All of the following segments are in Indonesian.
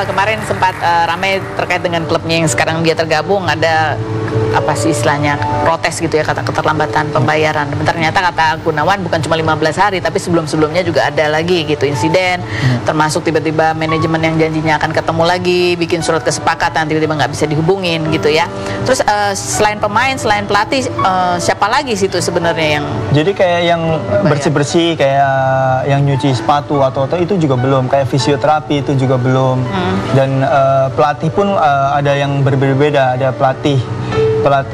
kemarin sempat ramai terkait dengan klubnya yang sekarang dia tergabung, ada apa sih istilahnya, protes gitu ya, kata keterlambatan pembayaran. Dan ternyata kata Gunawan bukan cuma 15 hari, tapi sebelum-sebelumnya juga ada lagi gitu insiden, termasuk tiba-tiba manajemen yang janjinya akan ketemu lagi, bikin surat kesepakatan, tiba-tiba nggak bisa dihubungin gitu ya. Terus selain pemain, selain pelatih, siapa lagi situ sebenarnya yang jadi kayak yang bersih-bersih, kayak yang nyuci sepatu atau itu juga belum, kayak fisioterapi itu juga belum. Dan pelatih pun ada yang berbeda-beda, ada pelatih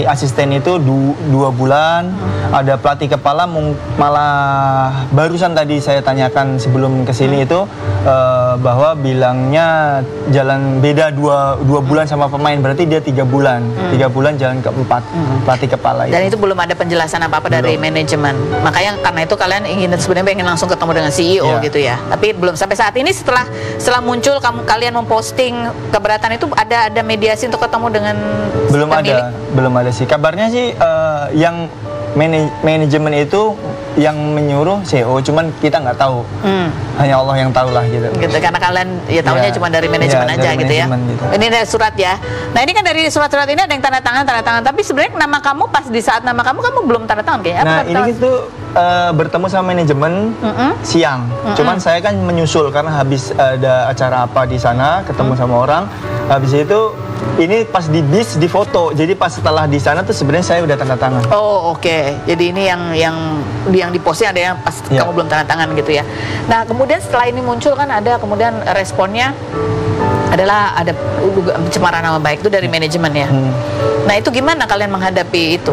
asisten itu 2 bulan, ada pelatih kepala malah barusan tadi saya tanyakan sebelum kesini itu bahwa bilangnya jalan beda 2 bulan sama pemain, berarti dia 3 bulan 3 bulan jalan ke-4 pelatih kepala itu. Dan itu belum ada penjelasan apa-apa dari manajemen, makanya karena itu kalian sebenarnya pengen langsung ketemu dengan CEO gitu ya, tapi belum sampai saat ini. Setelah muncul kalian memposting keberatan itu, ada mediasi untuk ketemu dengan belum ada sih kabarnya sih. Yang manajemen itu yang menyuruh CEO, cuman kita nggak tahu, hanya Allah yang tahu lah gitu. Karena kalian ya tahunya cuma dari manajemen aja gitu ya. Gitu. Ini dari surat ya. Nah ini kan dari surat-surat ini ada yang tanda tangan, tapi sebenarnya nama kamu pas di saat nama kamu belum tanda tangan kayaknya. Nah ini gitu bertemu sama manajemen siang, cuman saya kan menyusul karena habis ada acara apa di sana, ketemu sama orang, habis itu ini pas di bis di foto, jadi pas setelah di sana tuh sebenarnya saya udah tanda tangan. Oh oke. Jadi ini yang di posting ada yang pas kamu belum tanda tangan gitu ya. Nah kemudian setelah ini muncul kan ada kemudian responnya adalah ada pencemaran nama baik itu dari manajemen ya. Nah itu gimana kalian menghadapi itu?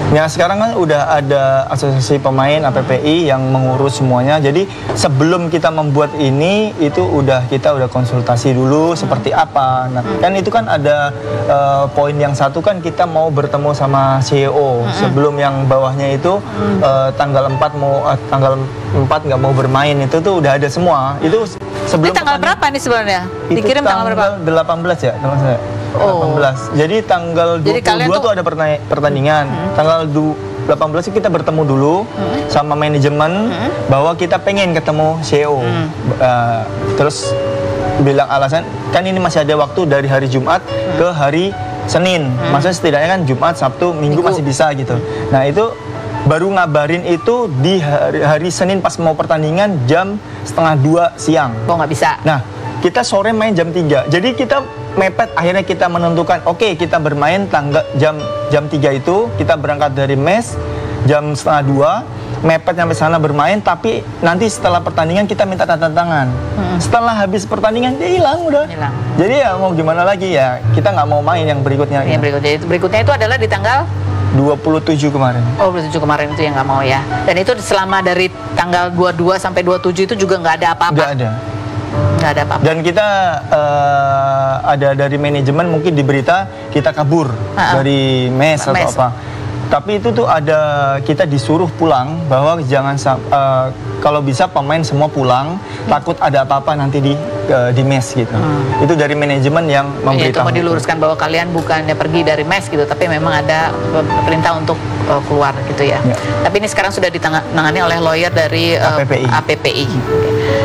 Ya sekarang kan udah ada asosiasi pemain APPI yang mengurus semuanya. Jadi sebelum kita membuat ini itu kita udah konsultasi dulu seperti apa. Nah kan itu kan ada poin yang satu kan kita mau bertemu sama CEO. Sebelum yang bawahnya itu tanggal 4 nggak mau bermain, itu tuh udah ada semua. Itu sebelum tanggal berapa nih sebenarnya? Dikirim tanggal berapa? 18 ya teman saya. 18. Jadi tanggal 22 tuh ada pertandingan. Tanggal 18 kita bertemu dulu sama manajemen bahwa kita pengen ketemu CEO. Terus bilang alasan kan ini masih ada waktu dari hari Jumat ke hari Senin. Maksudnya setidaknya kan Jumat, Sabtu, Minggu masih bisa gitu. Nah itu baru ngabarin itu di hari Senin pas mau pertandingan jam 1:30 siang. Oh nggak bisa. Nah kita sore main jam 3. Jadi kita mepet, akhirnya kita menentukan oke, kita bermain jam 3 itu kita berangkat dari mes jam 1:30, mepet sampai sana bermain, tapi nanti setelah pertandingan kita minta tanda tangan. Setelah habis pertandingan dia hilang udah. Jadi ya mau gimana lagi ya, kita nggak mau main yang berikutnya. Yang berikutnya itu adalah di tanggal 27 kemarin. Oh 27 kemarin itu yang nggak mau ya. Dan itu selama dari tanggal 22 sampai 27 itu juga nggak ada apa-apa. Nggak ada apa-apa. Dan kita ada dari manajemen mungkin di berita kita kabur dari mes atau apa. Tapi itu tuh ada, kita disuruh pulang bahwa jangan kalau bisa pemain semua pulang, takut ada apa-apa nanti di mes gitu. Itu dari manajemen yang memberitahu. Itu mau diluruskan bahwa kalian bukannya pergi dari mes gitu, tapi memang ada perintah untuk keluar gitu ya. Tapi ini sekarang sudah ditangani oleh lawyer dari APPI.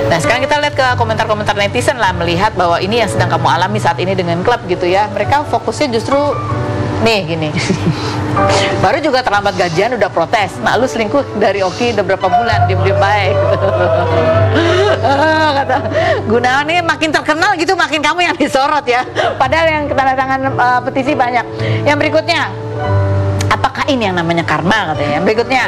Nah sekarang kita lihat ke komentar-komentar netizen lah, melihat bahwa ini yang sedang kamu alami saat ini dengan klub gitu ya. Mereka fokusnya justru nih gini. Baru juga terlambat gajian udah protes. Nah lu selingkuh dari Oki udah berapa bulan, diem-diem baik. Kata Gunawan ini makin terkenal gitu, makin kamu yang disorot ya. Padahal yang tanda tangan petisi banyak. Yang berikutnya, apakah ini yang namanya karma katanya? Yang berikutnya,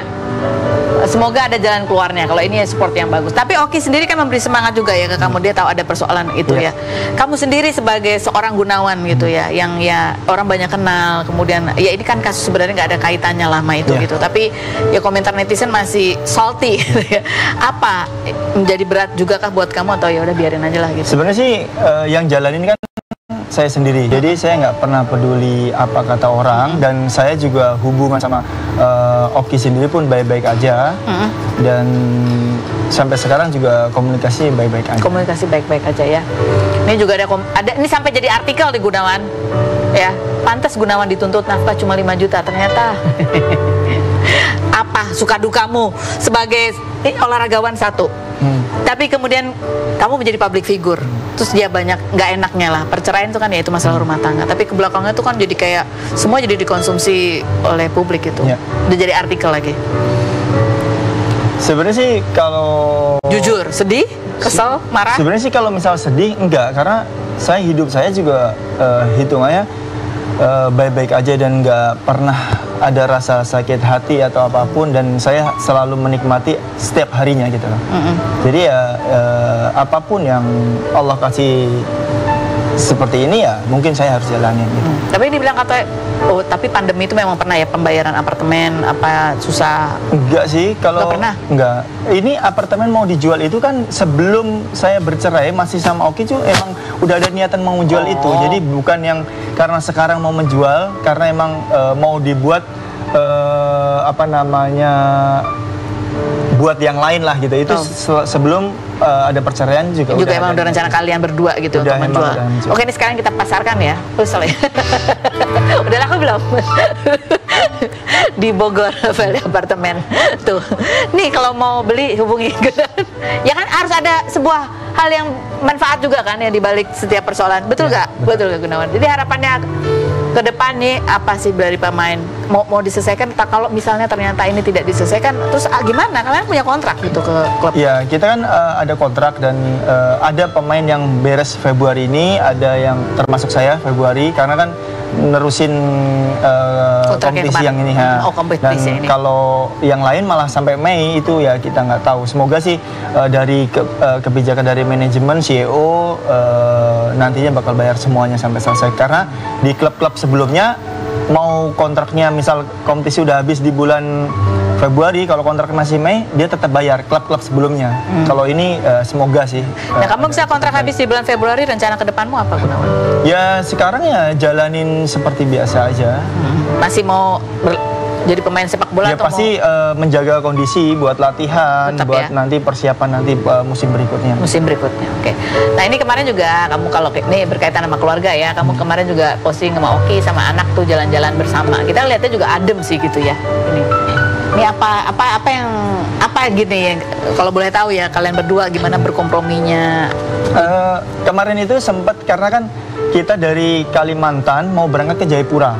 semoga ada jalan keluarnya. Kalau ini support yang bagus. Tapi Oki sendiri kan memberi semangat juga ya ke kamu. Dia tahu ada persoalan itu ya. Kamu sendiri sebagai seorang Gunawan gitu ya, yang ya orang banyak kenal. Kemudian ya ini kan kasus sebenarnya nggak ada kaitannya lama itu gitu. Tapi ya komentar netizen masih salty gitu ya. Apa menjadi berat juga kah buat kamu atau ya udah biarin aja lah gitu? Sebenarnya sih yang jalanin kan saya sendiri, jadi saya nggak pernah peduli apa kata orang, dan saya juga hubungan sama Oki sendiri pun baik-baik aja, dan sampai sekarang juga komunikasi baik-baik aja. Komunikasi baik-baik aja ya. Ini juga ada ini sampai jadi artikel di Gunawan, ya pantas Gunawan dituntut nafkah cuma 5 juta ternyata. apa suka dukamu sebagai olahragawan satu. Tapi kemudian kamu menjadi public figure, terus dia banyak nggak enaknya lah. Perceraian itu kan ya itu masalah rumah tangga. Tapi ke belakangnya itu kan jadi kayak semua jadi dikonsumsi oleh publik itu. Udah jadi artikel lagi. Sebenarnya sih kalau jujur, sedih, kesel, marah. Sebenarnya sih kalau misal sedih enggak, karena hidup saya juga hitungannya baik-baik aja dan nggak pernah ada rasa sakit hati atau apapun, dan saya selalu menikmati setiap harinya gitu loh. Jadi ya apapun yang Allah kasih seperti ini ya mungkin saya harus jalanin gitu. Tapi ini bilang kata, oh tapi pandemi itu memang pernah ya pembayaran apartemen apa susah? Enggak sih, kalau nggak pernah. Enggak. Ini apartemen mau dijual itu kan sebelum saya bercerai masih sama Oki tuh emang udah ada niatan mau menjual itu. Jadi bukan yang karena sekarang mau menjual, karena emang mau dibuat apa namanya buat yang lain lah gitu. Itu sebelum ada perceraian juga emang udah rencana kalian berdua gitu untuk menjual. Oke, ini sekarang kita pasarkan ya. Sorry. Udah laku belum? Di Bogor Valley apartemen tuh. Nih kalau mau beli hubungi. Ya kan harus ada sebuah hal yang manfaat juga kan ya di balik setiap persoalan. Betul nggak? Ya, betul nggak Gunawan? Jadi harapannya ke depan nih apa sih dari pemain? Mau diselesaikan? Kalau misalnya ternyata ini tidak diselesaikan, terus gimana? Kalian punya kontrak gitu ke klub? Ya, kita kan ada kontrak dan ada pemain yang beres Februari ini, ada yang termasuk saya Februari, karena kan nerusin kompetisi yang ini ya. Dan ini. Kalau yang lain malah sampai Mei itu ya kita nggak tahu. Semoga sih dari kebijakan dari manajemen CEO nantinya bakal bayar semuanya sampai selesai, karena di klub-klub sebelumnya mau kontraknya misal kompetisi udah habis di bulan Februari, kalau kontrak masih Mei dia tetap bayar klub-klub sebelumnya. Kalau ini semoga sih. Nah, kamu bisa kontrak habis di bulan Februari, rencana ke depanmu apa Gunawan? Ya sekarang ya jalanin seperti biasa aja. Masih mau jadi pemain sepak bola? Ya pasti menjaga kondisi buat latihan, tetap buat nanti persiapan nanti musim berikutnya. Musim berikutnya, oke. Nah ini kemarin juga kamu kalau ini berkaitan sama keluarga ya, kamu kemarin juga posting sama Oki sama anak tuh jalan-jalan bersama. Kita lihatnya juga adem sih gitu ya. Ini apa gini ya? Kalau boleh tahu ya kalian berdua gimana berkomprominya? Kemarin itu sempat karena kan kita dari Kalimantan mau berangkat ke Jayapura.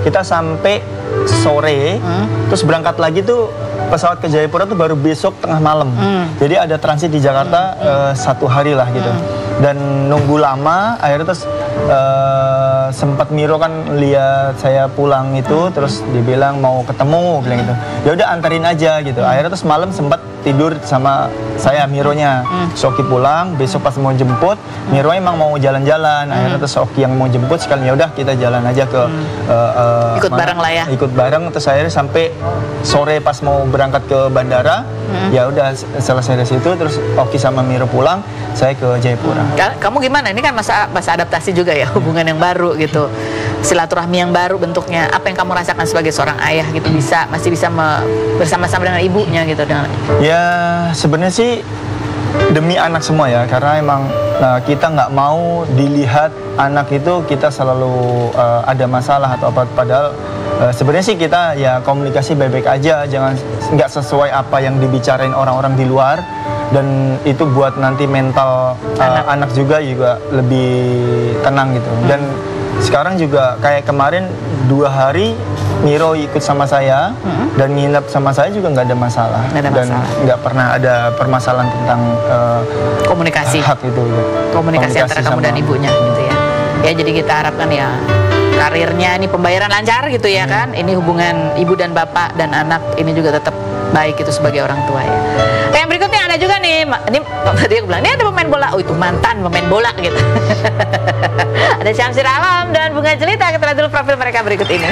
Kita sampai sore, terus berangkat lagi tuh pesawat ke Jayapura tuh baru besok tengah malam. Jadi ada transit di Jakarta 1 hari lah gitu. Dan nunggu lama, akhirnya terus sempat Miro kan lihat saya pulang itu, terus dibilang mau ketemu, bilang gitu. Ya udah anterin aja gitu. Akhirnya terus malam sempat tidur sama saya Mironya. Oki pulang, besok pas mau jemput, Miro emang mau jalan-jalan. Akhirnya terus Oki yang mau jemput sekalian, ya udah kita jalan aja ke ikut bareng lah ya. Ikut bareng, terus akhirnya sampai sore pas mau berangkat ke bandara. Ya udah selesai dari situ, terus Oki sama Miro pulang, saya ke Jayapura. Kamu gimana? Ini kan masa adaptasi juga ya, hubungan yang baru gitu, silaturahmi yang baru bentuknya. Apa yang kamu rasakan sebagai seorang ayah gitu, masih bisa bersama-sama dengan ibunya gitu? Ya sebenarnya sih demi anak semua ya, karena emang kita nggak mau dilihat anak itu kita selalu ada masalah atau apa, padahal sebenarnya sih kita ya komunikasi baik-baik aja, jangan nggak sesuai apa yang dibicarain orang-orang di luar, dan itu buat nanti mental anak juga lebih tenang gitu. Dan sekarang juga kayak kemarin 2 hari Miro ikut sama saya dan nginep sama saya juga nggak ada masalah, dan nggak pernah ada permasalahan tentang komunikasi hak itu gitu. Komunikasi antara kamu dan ibunya gitu ya. Ya jadi kita harapkan ya karirnya ini pembayaran lancar gitu ya kan, ini hubungan ibu dan bapak dan anak ini juga tetap baik itu sebagai orang tua ya. Yang berikutnya ada juga nih, ini tadi aku bilang ini ada pemain bola, oh itu mantan pemain bola gitu. Ada Syamsir Alam dan Bunga Jelita. Kita lihat dulu profil mereka berikut ini.